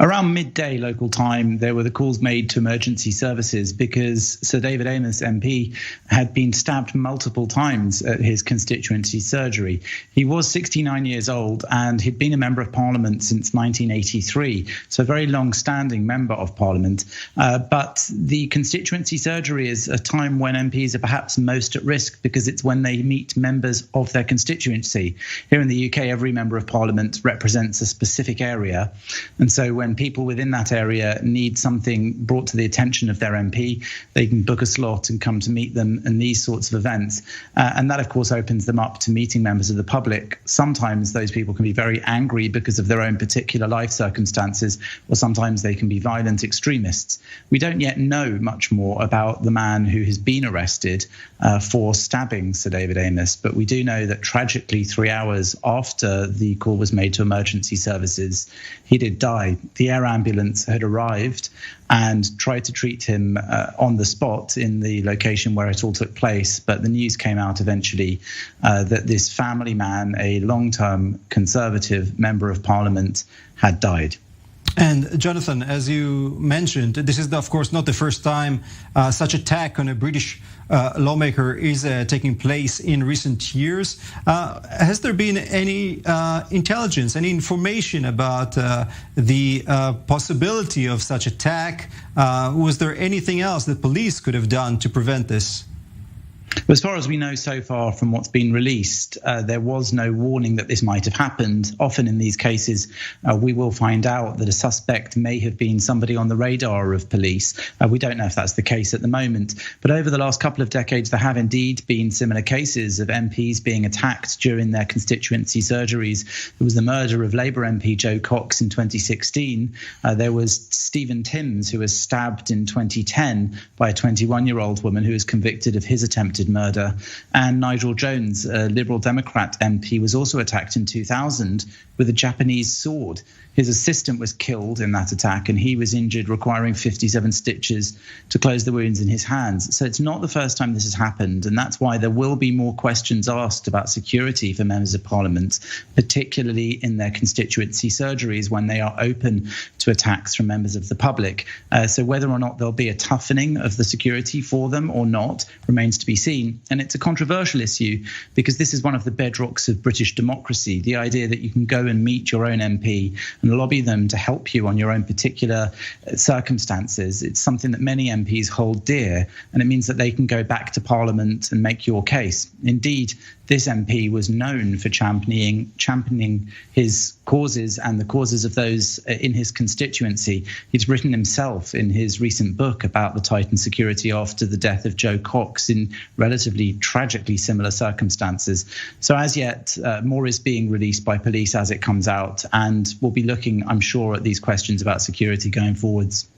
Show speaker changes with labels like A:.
A: Around midday local time, there were the calls made to emergency services because Sir David Amess MP had been stabbed multiple times at his constituency surgery. He was 69 years old and he'd been a member of Parliament since 1983, so a very long-standing member of Parliament. But the constituency surgery is a time when MPs are perhaps most at risk because it's when they meet members of their constituency. Here in the UK, every member of Parliament represents a specific area, and so when people within that area need something brought to the attention of their MP, they can book a slot and come to meet them in these sorts of events. And that, of course, opens them up to meeting members of the public. Sometimes those people can be very angry because of their own particular life circumstances, or sometimes they can be violent extremists. We don't yet know much more about the man who has been arrested for stabbing Sir David Amess, but we do know that tragically 3 hours after the call was made to emergency services, he did die. The air ambulance had arrived and tried to treat him on the spot in the location where it all took place. But the news came out eventually that this family man, a long-term Conservative member of Parliament, had died.
B: And Jonathan, as you mentioned, this is, of course, not the first time such attack on a British lawmaker is taking place in recent years. Has there been any intelligence, any information about the possibility of such attack? Was there anything else that police could have done to prevent this?
A: As far as we know so far from what's been released, there was no warning that this might have happened. Often in these cases, we will find out that a suspect may have been somebody on the radar of police. We don't know if that's the case at the moment. But over the last couple of decades, there have indeed been similar cases of MPs being attacked during their constituency surgeries. There was the murder of Labour MP Jo Cox in 2016. There was Stephen Timms, who was stabbed in 2010 by a 21-year-old woman who was convicted of his attempted murder. And Nigel Jones, a Liberal Democrat MP, was also attacked in 2000 with a Japanese sword. His assistant was killed in that attack and he was injured, requiring 57 stitches to close the wounds in his hands. So it's not the first time this has happened, and that's why there will be more questions asked about security for members of Parliament, particularly in their constituency surgeries when they are open to attacks from members of the public. So whether or not there'll be a toughening of the security for them or not remains to be seen. And it's a controversial issue because this is one of the bedrocks of British democracy, the idea that you can go and meet your own MP and lobby them to help you on your own particular circumstances. It's something that many MPs hold dear, and it means that they can go back to Parliament and make your case. Indeed, this MP was known for championing his causes and the causes of those in his constituency. He's written himself in his recent book about the tightened security after the death of Jo Cox in relatively tragically similar circumstances. So as yet, more is being released by police as it comes out, and we'll be looking, I'm sure, at these questions about security going forwards.